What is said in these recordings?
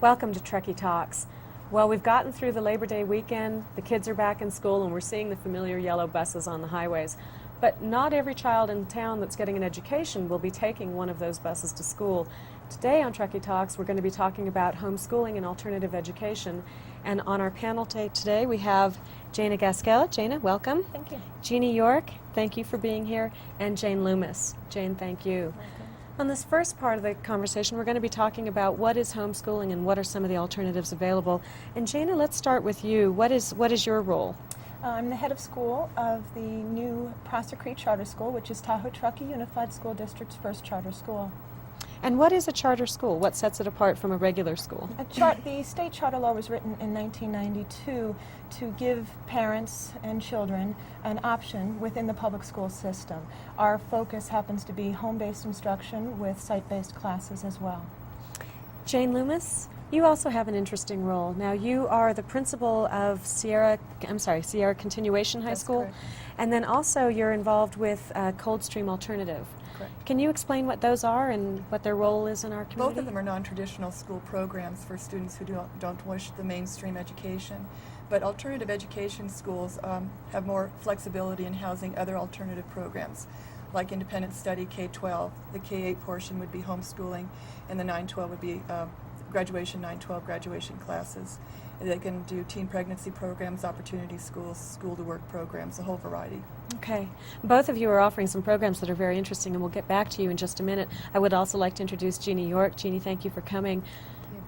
Welcome to Truckee Talks. Well, we've gotten through the Labor Day weekend, the kids are back in school, and we're seeing the familiar yellow buses on the highways. But not every child in town that's getting an education will be taking one of those buses to school. Today on Truckee Talks, we're going to be talking about homeschooling and alternative education. And on our panel today, we have Jayna Gaskell. Jayna, welcome. Thank you. Jeanne York, thank you for being here. And Jane Loomis. Jane, thank you. Welcome. On this first part of the conversation, we're going to be talking about what is homeschooling and what are some of the alternatives available. And Jayna, let's start with you. What is your role? I'm the head of school of the new Prosser Creek Charter School, which is Tahoe Truckee Unified School District's first charter school. And what is a charter school? What sets it apart from a regular school? The state charter law was written in 1992 to give parents and children an option within the public school system. Our focus happens to be home-based instruction with site-based classes as well. Jane Loomis, you also have an interesting role. Now, you are the principal of Sierra Continuation High School, correct. and then also you're involved with Coldstream Alternative. Correct. Can you explain what those are and what their role is in our community? Both of them are non-traditional school programs for students who don't wish the mainstream education. But alternative education schools have more flexibility in housing other alternative programs, like independent study K-12. The K-8 portion would be homeschooling, and the 9-12 would be graduation 9-12 graduation classes. And they can do teen pregnancy programs, opportunity schools, school-to-work programs, a whole variety. Okay. Both of you are offering some programs that are very interesting, and we'll get back to you in just a minute. I would also like to introduce Jeanne York. Jeanne, thank you for coming.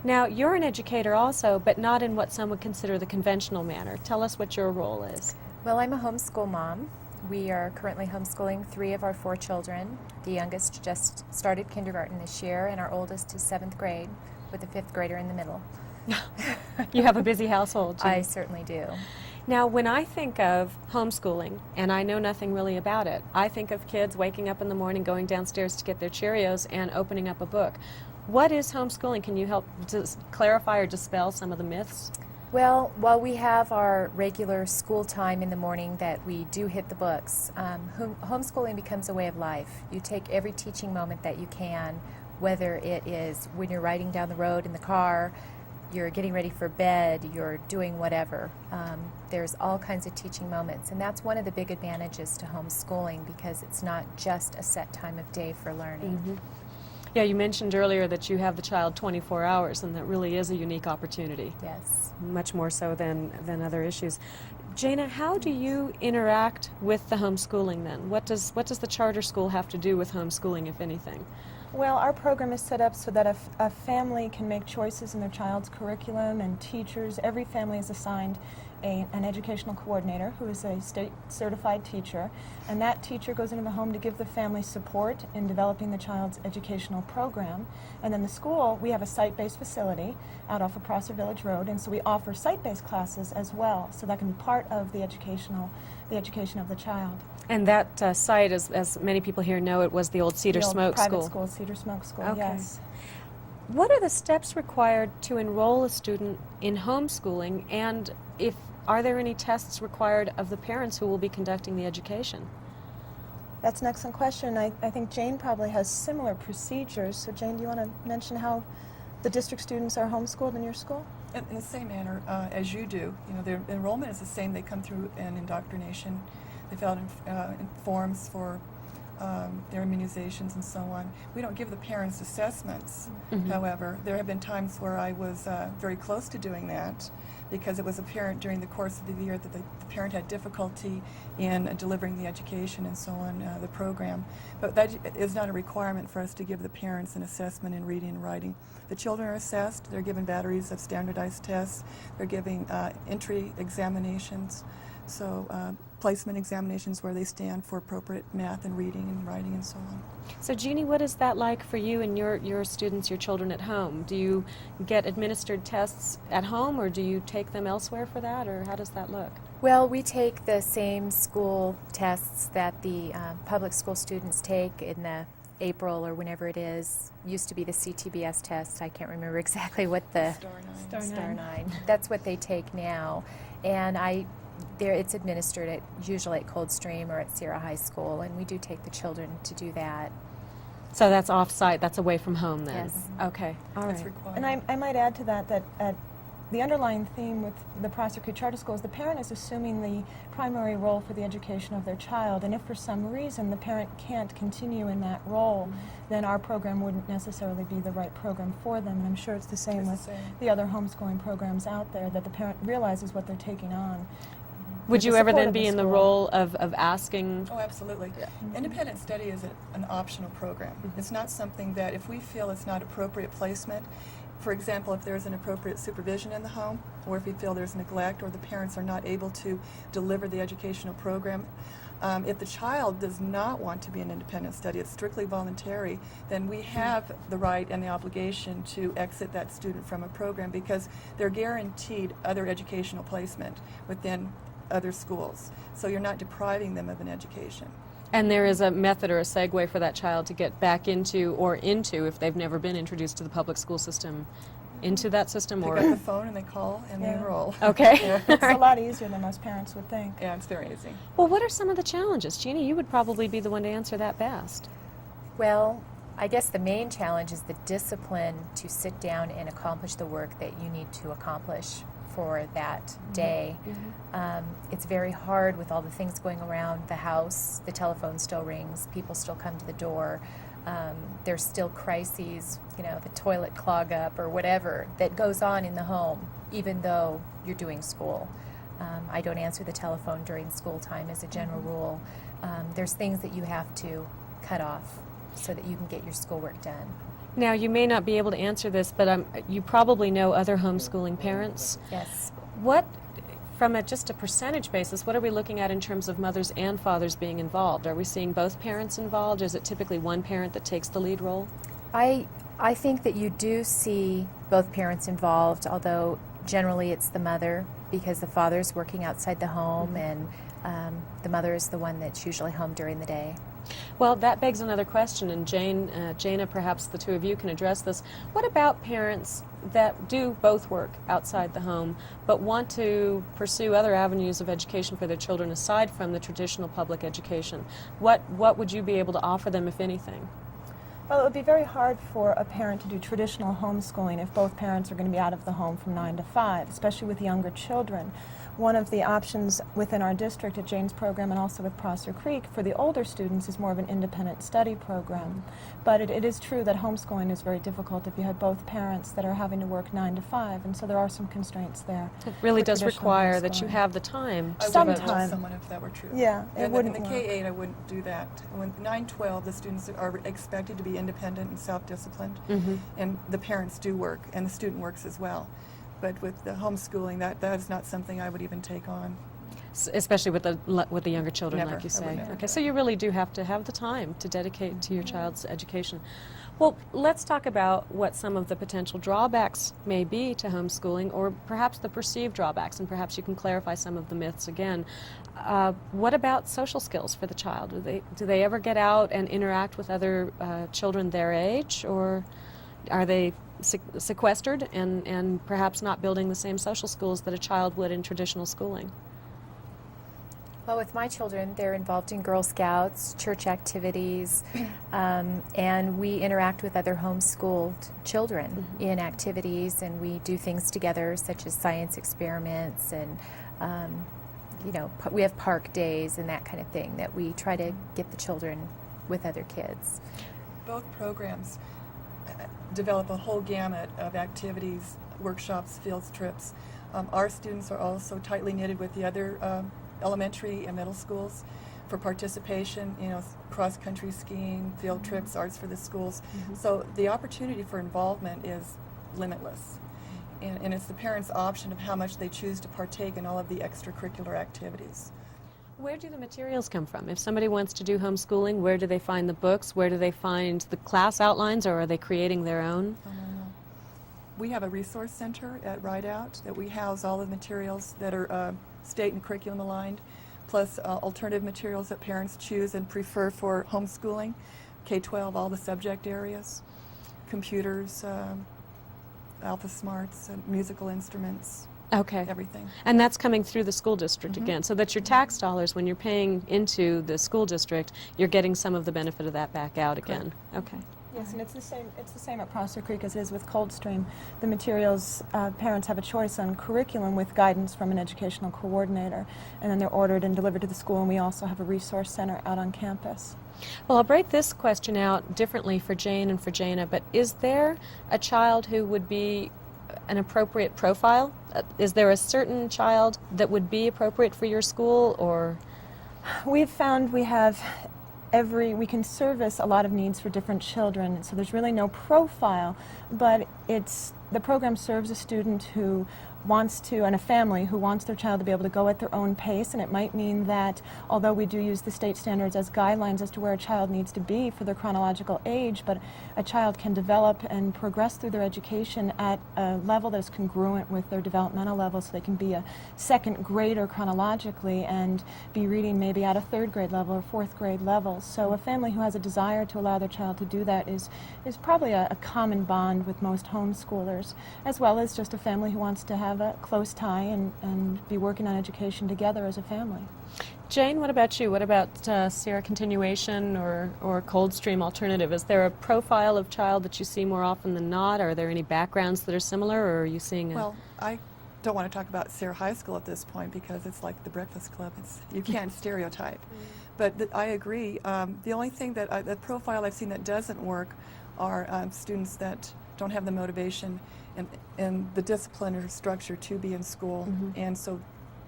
Now, you're an educator also, but not in what some would consider the conventional manner. Tell us what your role is. Well, I'm a homeschool mom. We are currently homeschooling 3 of our 4 children. The youngest just started kindergarten this year, and our oldest is 7th grade, with a 5th grader in the middle. You have a busy household, Jeanne. I certainly do. Now, when I think of homeschooling, and I know nothing really about it, I think of kids waking up in the morning, going downstairs to get their Cheerios, and opening up a book. What is homeschooling? Can you help clarify or dispel some of the myths? Well, while we have our regular school time in the morning that we do hit the books, homeschooling becomes a way of life. You take every teaching moment that you can, whether it is when you're riding down the road in the car, you're getting ready for bed, you're doing whatever. There's all kinds of teaching moments, and that's one of the big advantages to homeschooling, because it's not just a set time of day for learning. Mm-hmm. Yeah, you mentioned earlier that you have the child 24 hours, and that really is a unique opportunity. Yes. Much more so than other issues. Jayna, how do you interact with the homeschooling then? What does the charter school have to do with homeschooling, if anything? Well, our program is set up so that a family can make choices in their child's curriculum and teachers. Every family is assigned an educational coordinator who is a state certified teacher, and that teacher goes into the home to give the family support in developing the child's educational program. And then the school, we have a site-based facility out off of Prosser Village Road, and so we offer site-based classes as well, so that can be part of the education of the child. And that site, as many people here know, it was the old Cedar The old Smoke private School. school, Cedar Smoke School, Okay. yes. What are the steps required to enroll a student in homeschooling, and are there any tests required of the parents who will be conducting the education? That's an excellent question. I think Jane probably has similar procedures. So Jane, do you want to mention how the district students are homeschooled in your school? In the same manner as you do. You know, their enrollment is the same. They come through an indoctrination. They fill out in forms for their immunizations and so on. We don't give the parents assessments. Mm-hmm. However, there have been times where I was very close to doing that, because it was apparent during the course of the year that the parent had difficulty in delivering the education and so on, the program. But that is not a requirement for us to give the parents an assessment in reading and writing. The children are assessed. They're given batteries of standardized tests. They're giving entry examinations, so placement examinations where they stand for appropriate math and reading and writing and so on. So Jeanne, what is that like for you and your students, your children at home? Do you get administered tests at home, or do you take them elsewhere for that, or how does that look? Well, we take the same school tests that the public school students take in the April or whenever it is. Used to be the CTBS test. I can't remember exactly what the Star 9. That's what they take now, and it's administered usually at Coldstream or at Sierra High School, and we do take the children to do that. So that's off-site, that's away from home then? Yes. Okay, all It's right. required. And I might add to that the underlying theme with the Prosser Creek Charter School is the parent is assuming the primary role for the education of their child, and if for some reason the parent can't continue in that role, then our program wouldn't necessarily be the right program for them. And I'm sure it's the same It's the with same. the other homeschooling programs out there, that the parent realizes what they're taking on. Would with you the ever support then of the be in the school. role of asking? Oh, absolutely. Independent study is an optional program. It's not something that if we feel it's not appropriate placement, for example, if there's inappropriate supervision in the home, or if we feel there's neglect or the parents are not able to deliver the educational program, if the child does not want to be an independent study, it's strictly voluntary, then we have the right and the obligation to exit that student from a program because they're guaranteed other educational placement within other schools. So you're not depriving them of an education. And there is a method or a segue for that child to get back into, or into, if they've never been introduced to the public school system, into that system? Pick Or up the phone and they call and they Yeah. enroll. Okay. It's a lot easier than most parents would think. Yeah, it's very easy. Well, what are some of the challenges? Jeannie, you would probably be the one to answer that best. Well, I guess the main challenge is the discipline to sit down and accomplish the work that you need to accomplish for that day. It's very hard with all the things going around the house. The telephone still rings, people still come to the door. There's still crises, the toilet clog up or whatever that goes on in the home, even though you're doing school. I don't answer the telephone during school time as a general rule. There's things that you have to cut off so that you can get your schoolwork done. Now, you may not be able to answer this, but you probably know other homeschooling parents. Yes. What, from just a percentage basis, what are we looking at in terms of mothers and fathers being involved? Are we seeing both parents involved? Is it typically one parent that takes the lead role? I think that you do see both parents involved, although generally it's the mother because the father's working outside the home and the mother is the one that's usually home during the day. Well, that begs another question, and Jayna, perhaps the two of you can address this. What about parents that do both work outside the home but want to pursue other avenues of education for their children aside from the traditional public education? What would you be able to offer them, if anything? Well, it would be very hard for a parent to do traditional homeschooling if both parents are going to be out of the home from 9 to 5, especially with younger children. One of the options within our district at Jane's program and also with Prosser Creek for the older students is more of an independent study program. But it is true that homeschooling is very difficult if you have both parents that are having to work 9 to 5, and so there are some constraints there. It really for does traditional require that you homeschooling. have the time I to wouldn't devote. tell Sometime. someone if that were true. Yeah, it wouldn't In the work. K-8, I wouldn't do that. When 9-12, the students are expected to be independent and self-disciplined, and the parents do work, and the student works as well. But with the homeschooling, that is not something I would even take on. Especially with the younger children, Never. like you I would say. never Okay, do so it. you really do have to have the time to dedicate to your child's education. Well, let's talk about what some of the potential drawbacks may be to homeschooling, or perhaps the perceived drawbacks, and perhaps you can clarify some of the myths again. What about social skills for the child? Do they ever get out and interact with other children their age, or are they sequestered and perhaps not building the same social skills that a child would in traditional schooling? Well, with my children, they're involved in Girl Scouts, church activities, and we interact with other homeschooled children in activities, and we do things together, such as science experiments, and we have park days and that kind of thing that we try to get the children with other kids. Both programs develop a whole gamut of activities, workshops, field trips. Our students are also tightly knitted with the other elementary and middle schools for participation, cross-country skiing, field trips, arts for the schools. So the opportunity for involvement is limitless. And it's the parents' option of how much they choose to partake in all of the extracurricular activities. Where do the materials come from? If somebody wants to do homeschooling, where do they find the books? Where do they find the class outlines, or are they creating their own? We have a resource center at Rideout that we house all the materials that are state and curriculum aligned, plus alternative materials that parents choose and prefer for homeschooling, K-12, all the subject areas, computers, Alpha Smarts, musical instruments. Okay. everything. And that's coming through the school district again, so that your tax dollars, when you're paying into the school district, you're getting some of the benefit of that back out again. Okay. Yes, and it's the same at Prosser Creek as it is with Coldstream. The materials, parents have a choice on curriculum with guidance from an educational coordinator, and then they're ordered and delivered to the school, and we also have a resource center out on campus. Well, I'll break this question out differently for Jane and for Jayna, but is there a child who would be an appropriate profile? Is there a certain child that would be appropriate for your school, or? We've found we can service a lot of needs for different children, so there's really no profile, but the program serves a student who wants to, and a family who wants their child to be able to go at their own pace, and it might mean that although we do use the state standards as guidelines as to where a child needs to be for their chronological age, but a child can develop and progress through their education at a level that is congruent with their developmental level, so they can be a second grader chronologically and be reading maybe at a third grade level or fourth grade level. So a family who has a desire to allow their child to do that is probably a common bond with most homeschoolers, as well as just a family who wants to have a close tie and be working on education together as a family. Jane, what about you? What about Sierra Continuation or Coldstream Alternative? Is there a profile of child that you see more often than not? Are there any backgrounds that are similar, or are you seeing Well, I don't want to talk about Sierra High School at this point because it's like the Breakfast Club. You can't stereotype. But I agree. The only thing the profile I've seen that doesn't work are students that don't have the motivation and the discipline or structure to be in school. And so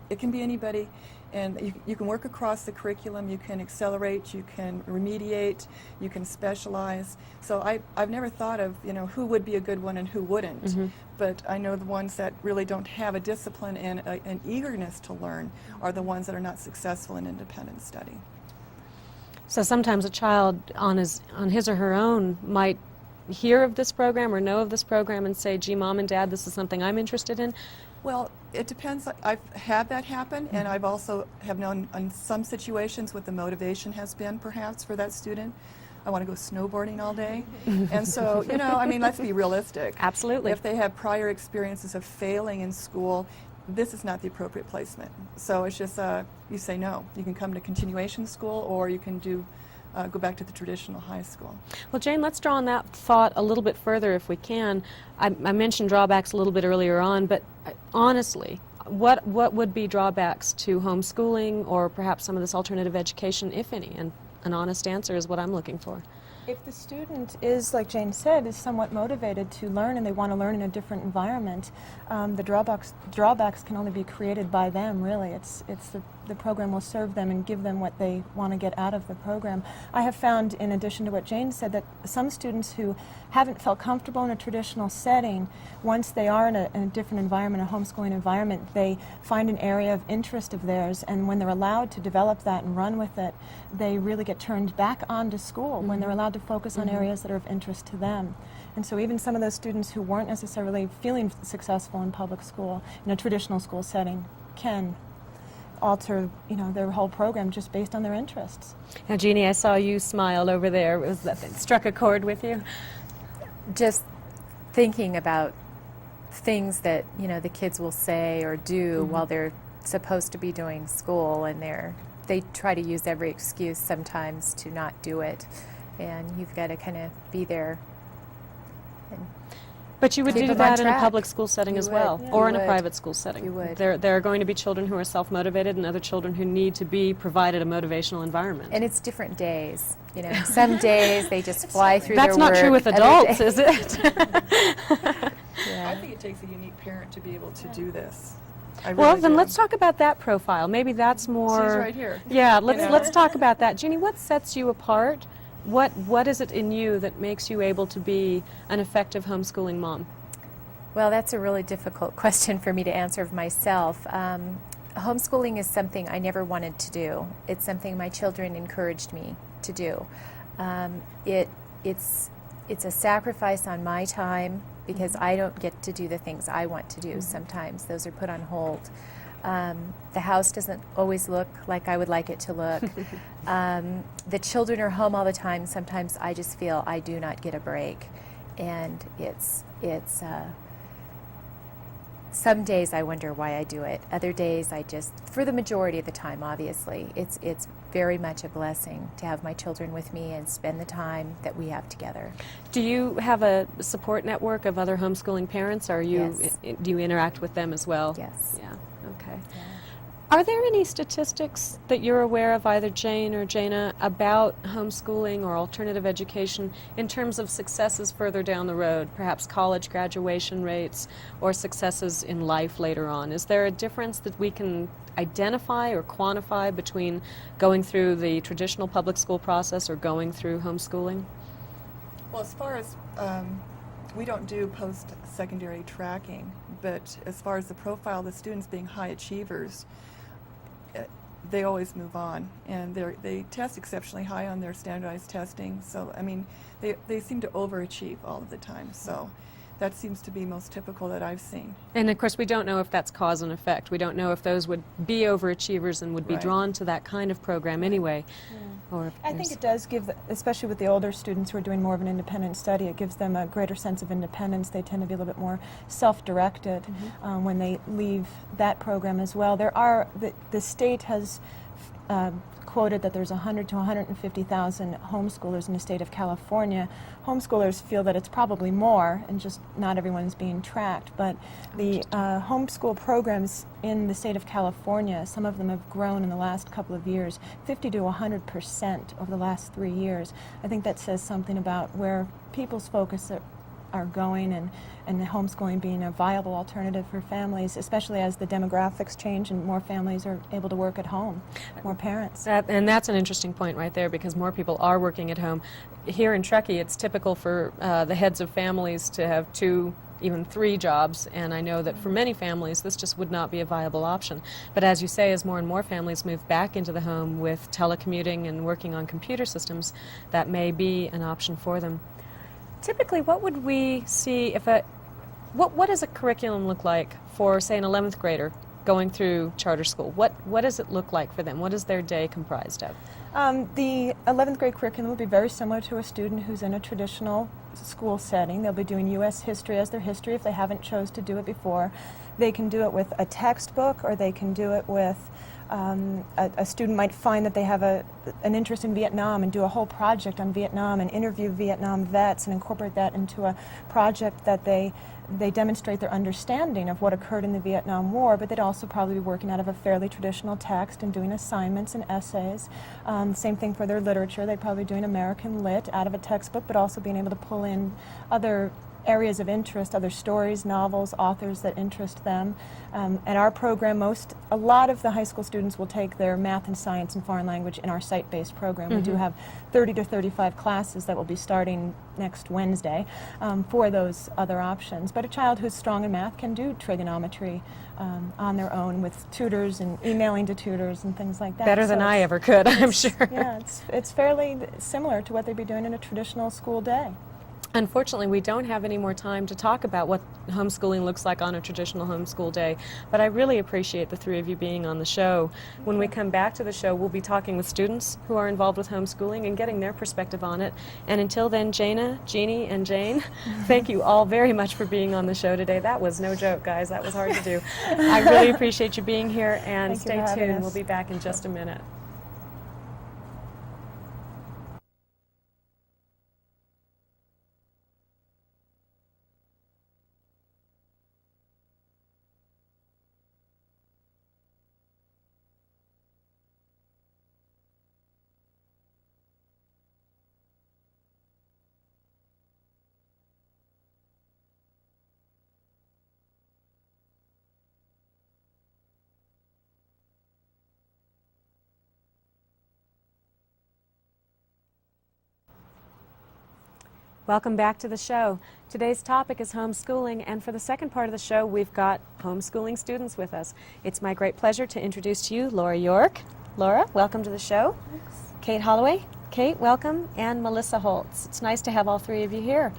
it can be anybody, and you can work across the curriculum, you can accelerate, you can remediate, you can specialize. So I've never thought of, who would be a good one and who wouldn't. But I know the ones that really don't have a discipline and an eagerness to learn are the ones that are not successful in independent study. So sometimes a child on his or her own might hear of this program or know of this program and say, gee, Mom and Dad, this is something I'm interested in? Well, it depends. I've had that happen, and I've also have known in some situations what the motivation has been perhaps for that student. I want to go snowboarding all day. And so, let's be realistic. Absolutely. If they have prior experiences of failing in school, this is not the appropriate placement. So it's just, you say no. You can come to continuation school, or you can go back to the traditional high school. Well, Jane, let's draw on that thought a little bit further if we can. I mentioned drawbacks a little bit earlier on, but honestly, what would be drawbacks to homeschooling or perhaps some of this alternative education, if any? And an honest answer is what I'm looking for. If the student is, like Jane said, is somewhat motivated to learn and they want to learn in a different environment, the drawbacks can only be created by them, really. It's the program will serve them and give them what they want to get out of the program. I have found, in addition to what Jane said, that some students who haven't felt comfortable in a traditional setting, once they are in a different environment, a homeschooling environment, they find an area of interest of theirs, and when they're allowed to develop that and run with it, they really get turned back onto school when they're allowed to focus on areas that are of interest to them. And so even some of those students who weren't necessarily feeling successful in public school, in a traditional school setting, can alter, their whole program just based on their interests. Now, Jeannie, I saw you smile over there. Was that struck a chord with you? Just thinking about things that the kids will say or do while they're supposed to be doing school, and they try to use every excuse sometimes to not do it, and you've got to kind of be there. But you would Keep do them that on in a track. public school setting You as would. well, Yeah. or You in a would. private school setting. You would. There are going to be children who are self-motivated and other children who need to be provided a motivational environment. And it's different days. Some days they just fly through That's their not true work. with Other adults, days- is it? Yeah. I think it takes a unique parent to be able to do this. I Well, really then do. let's talk about that profile. Maybe that's more. She's right here. Yeah, You let's know? let's talk about that. Jeannie, what sets you apart? What is it in you that makes you able to be an effective homeschooling mom? Well, that's a really difficult question for me to answer of myself. Homeschooling is something I never wanted to do. It's something my children encouraged me to do. It's a sacrifice on my time because I don't get to do the things I want to do sometimes. Those are put on hold. The house doesn't always look like I would like it to look. The children are home all the time. Sometimes I just feel I do not get a break. And it's some days I wonder why I do it. Other days I just, for the majority of the time, obviously, it's very much a blessing to have my children with me and spend the time that we have together. Do you have a support network of other homeschooling parents? Or Yes. do you interact with them as well? Yes. Yeah. Okay. Yeah. Are there any statistics that you're aware of, either Jane or Jayna, about homeschooling or alternative education in terms of successes further down the road, perhaps college graduation rates or successes in life later on? Is there a difference that we can identify or quantify between going through the traditional public school process or going through homeschooling? Well, as far as we don't do post-secondary tracking, but as far as the profile of the students being high achievers, they always move on, and they test exceptionally high on their standardized testing. So, I mean, they seem to overachieve all of the time. So that seems to be most typical that I've seen. And of course, we don't know if that's cause and effect. We don't know if those would be overachievers and would be Right. drawn to that kind of program anyway. Or if I think there's- it does give, especially with the older students who are doing more of an independent study, it gives them a greater sense of independence. They tend to be a little bit more self-directed when they leave that program as well. The state has quoted that there's 100 to 150,000 homeschoolers in the state of California. Homeschoolers feel that it's probably more, and just not everyone's being tracked. But the homeschool programs in the state of California, some of them have grown in the last couple of years, 50 to 100% over the last 3 years. I think that says something about where people's focus are going, and the homeschooling being a viable alternative for families, especially as the demographics change and more families are able to work at home, more parents. And that's an interesting point right there, because more people are working at home. Here in Truckee, it's typical for the heads of families to have 2, even 3 jobs, and I know that for many families this just would not be a viable option. But as you say, as more and more families move back into the home with telecommuting and working on computer systems, that may be an option for them. Typically, what would we see if what does a curriculum look like for, say, an 11th grader going through charter school? What does it look like for them? What is their day comprised of? The 11th grade curriculum will be very similar to a student who's in a traditional school setting. They'll be doing U.S. history as their history if they haven't chose to do it before. They can do it with a textbook, or they can do it with a student might find that they have an interest in Vietnam and do a whole project on Vietnam and interview Vietnam vets and incorporate that into a project that they demonstrate their understanding of what occurred in the Vietnam War, but they'd also probably be working out of a fairly traditional text and doing assignments and essays. Same thing for their literature. They'd probably be doing American Lit out of a textbook, but also being able to pull in other areas of interest, other stories, novels, authors that interest them. At our program, a lot of the high school students will take their math and science and foreign language in our site-based program. We do have 30 to 35 classes that will be starting next Wednesday for those other options. But a child who's strong in math can do trigonometry on their own with tutors and emailing to tutors and things like that. Better than I ever could, I'm sure. Yeah, it's fairly similar to what they'd be doing in a traditional school day. Unfortunately, we don't have any more time to talk about what homeschooling looks like on a traditional homeschool day, but I really appreciate the 3 of you being on the show. When we come back to the show, we'll be talking with students who are involved with homeschooling and getting their perspective on it. And until then, Jayna, Jeannie, and Jane, thank you all very much for being on the show today. That was no joke, guys. That was hard to do. I really appreciate you being here, and Thank you for stay having tuned. us. We'll be back in just a minute. Welcome back to the show. Today's topic is homeschooling, and for the second part of the show, we've got homeschooling students with us. It's my great pleasure to introduce to you Laura York. Laura, welcome to the show. Thanks. Kate Holloway. Kate, welcome. And Melissa Holtz. It's nice to have all 3 of you here.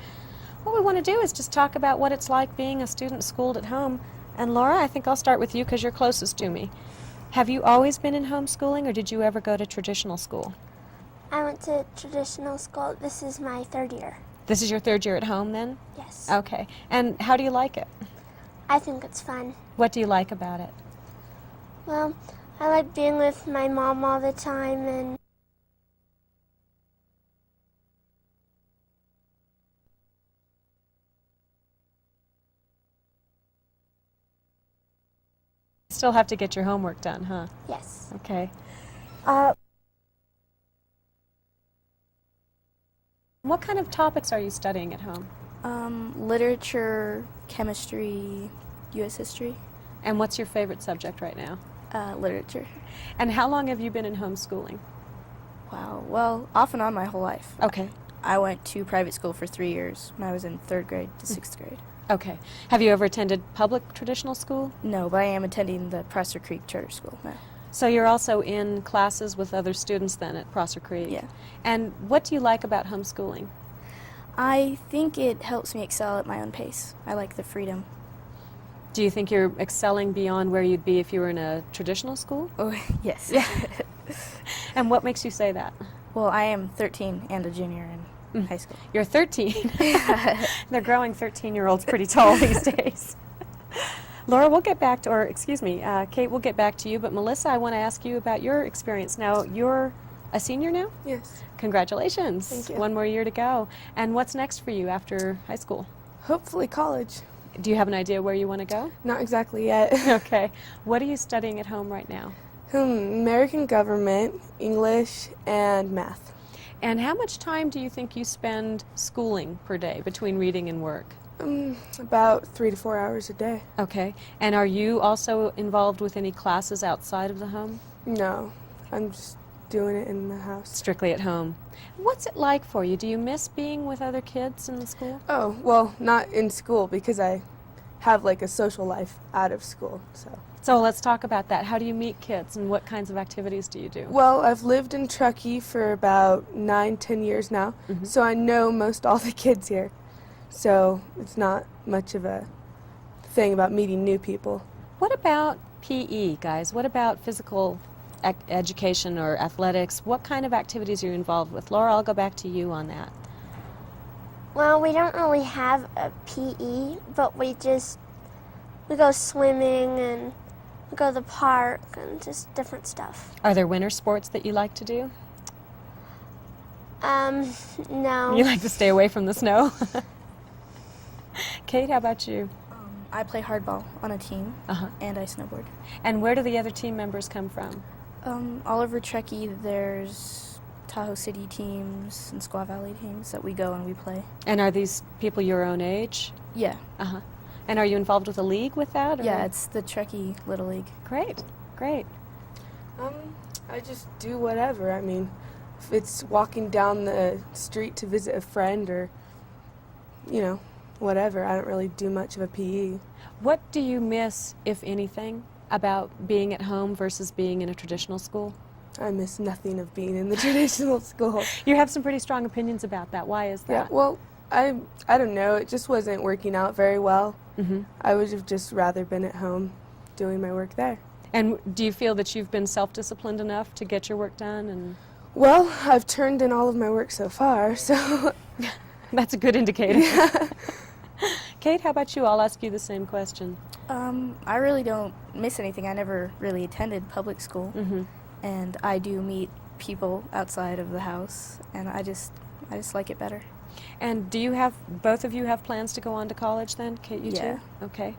What we want to do is just talk about what it's like being a student schooled at home. And Laura, I think I'll start with you because you're closest to me. Have you always been in homeschooling, or did you ever go to traditional school? I went to traditional school. This is my 3rd year. This is your 3rd year at home then? Yes. Okay. And how do you like it? I think it's fun. What do you like about it? Well, I like being with my mom all the time and Still have to get your homework done, huh? yes. Okay. Uh, What kind of topics are you studying at home? Literature, chemistry, U.S. history, And what's your favorite subject right now? literature. And how long have you been in homeschooling? Wow. Well, off and on my whole life. Okay. I went to private school for 3 years when I was in 3rd grade to 6th grade. Okay. Have you ever attended public traditional school? No, but I am attending the Prosser Creek Charter School now. So you're also in classes with other students then at Prosser Creek? Yeah. And what do you like about homeschooling? I think it helps me excel at my own pace. I like the freedom. Do you think you're excelling beyond where you'd be if you were in a traditional school? Oh, yes. And what makes you say that? Well, I am 13 and a junior in high school. You're 13. They're growing 13-year-olds pretty tall these days. Laura, we'll get back to, or excuse me, Kate, we'll get back to you, but Melissa, I want to ask you about your experience. Now, you're a senior now? Yes. Congratulations. Thank you. One more year to go. And what's next for you after high school? Hopefully college. Do you have an idea where you want to go? Not exactly yet. Okay. What are you studying at home right now? American government, English, and math. And how much time do you think you spend schooling per day between reading and work? About 3 to 4 hours a day. Okay. And are you also involved with any classes outside of the home? No, I'm just doing it in the house. Strictly at home. What's it like for you? Do you miss being with other kids in the school? Oh, well, not in school because I have like a social life out of school, so. So let's talk about that. How do you meet kids and what kinds of activities do you do? Well, I've lived in Truckee for about 9-10 years now, so I know most all the kids here. So it's not much of a thing about meeting new people. What about PE, guys? What about physical education or athletics? What kind of activities are you involved with? Laura, I'll go back to you on that. Well, we don't really have a PE, but we go swimming and we go to the park and just different stuff. Are there winter sports that you like to do? No. You like to stay away from the snow? Kate, how about you? I play hardball on a team, and I snowboard. And where do the other team members come from? All over Truckee, there's Tahoe City teams and Squaw Valley teams that we go and we play. And are these people your own age? Yeah. And are you involved with a league with that? Or? Yeah, it's the Truckee Little League. Great, great. I just do whatever. I mean, if it's walking down the street to visit a friend or, you know, whatever. I don't really do much of a PE. What do you miss, if anything, about being at home versus being in a traditional school? I miss nothing of being in the traditional school. You have some pretty strong opinions about that. Why is that? Yeah, well, I don't know. It just wasn't working out very well. I would have just rather been at home doing my work there. And do you feel that you've been self-disciplined enough to get your work done? And Well, I've turned in all of my work so far, so... That's a good indicator. Yeah. Kate, how about you? I'll ask you the same question. I really don't miss anything. I never really attended public school, and I do meet people outside of the house, and I just like it better. And both of you have plans to go on to college then? Kate, you Yeah. too? Okay.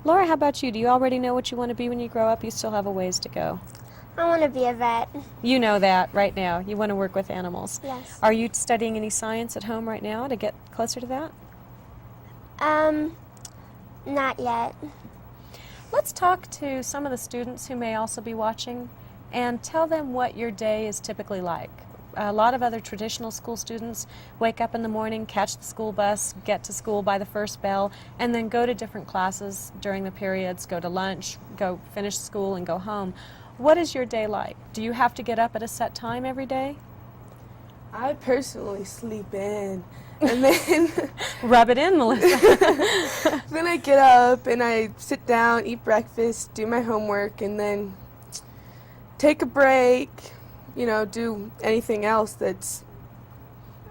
Laura, how about you? Do you already know what you want to be when you grow up? You still have a ways to go. I want to be a vet. You know that right now. You want to work with animals. Yes. Are you studying any science at home right now to get closer to that? Not yet. Let's talk to some of the students who may also be watching and tell them what your day is typically like. A lot of other traditional school students wake up in the morning, catch the school bus, get to school by the first bell, and then go to different classes during the periods, go to lunch, go finish school, and go home. What is your day like? Do you have to get up at a set time every day? I personally sleep in, and then Rub it in, Melissa. then I get up and I sit down, eat breakfast, do my homework, and then take a break, you know, do anything else that's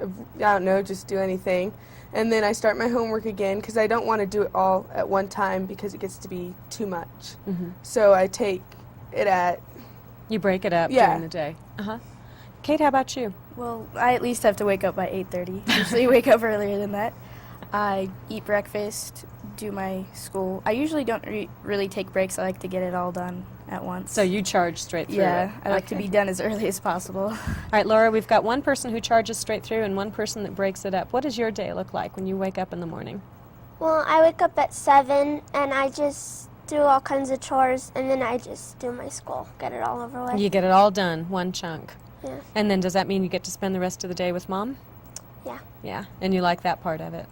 I don't know, just do anything. And then I start my homework again because I don't want to do it all at one time because it gets to be too much. So I take it at... You break it up Yeah. during the day. Kate, how about you? Well, I at least have to wake up by 8:30. Usually wake up earlier than that. I eat breakfast, do my school. I usually don't really take breaks. I like to get it all done at once. So you charge straight through yeah, it. I like to be done as early as possible. All right, Laura, we've got one person who charges straight through and one person that breaks it up. What does your day look like when you wake up in the morning? Well, I wake up at 7 and I just do all kinds of chores and then I just do my school, get it all over with. You get it all done, one chunk. Yeah. And then does that mean you get to spend the rest of the day with Mom? Yeah. Yeah, and you like that part of it.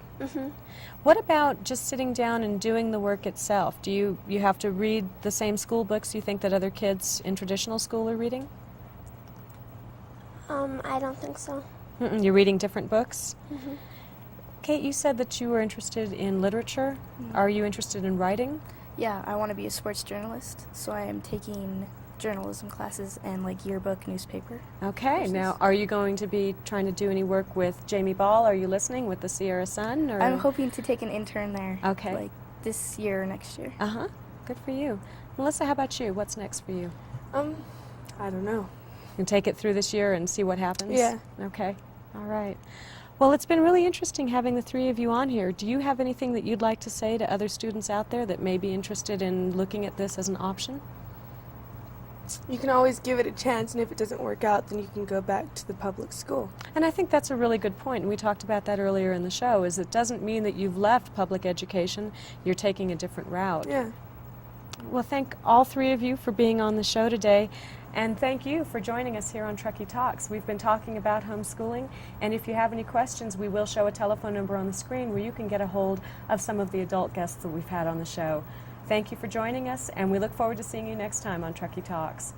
What about just sitting down and doing the work itself? Do you have to read the same school books you think that other kids in traditional school are reading? I don't think so. You're reading different books? Kate, you said that you were interested in literature. Are you interested in writing? Yeah, I want to be a sports journalist, so I am taking journalism classes and like yearbook newspaper. Okay, courses. now are you going to be trying to do any work with Jamie Ball? Are you listening with the Sierra Sun? Or? I'm hoping to take an intern there. Okay. Like this year or next year. Good for you. Melissa, how about you? What's next for you? I don't know. You can take it through this year and see what happens? Yeah. Okay. All right. Well, it's been really interesting having the three of you on here. Do you have anything that you'd like to say to other students out there that may be interested in looking at this as an option? You can always give it a chance, and if it doesn't work out, then you can go back to the public school. And I think that's a really good point, and we talked about that earlier in the show, is it doesn't mean that you've left public education, you're taking a different route. Yeah. Well, thank all three of you for being on the show today, and thank you for joining us here on Truckee Talks. We've been talking about homeschooling, and if you have any questions, we will show a telephone number on the screen where you can get a hold of some of the adult guests that we've had on the show. Thank you for joining us, and we look forward to seeing you next time on Truckee Talks.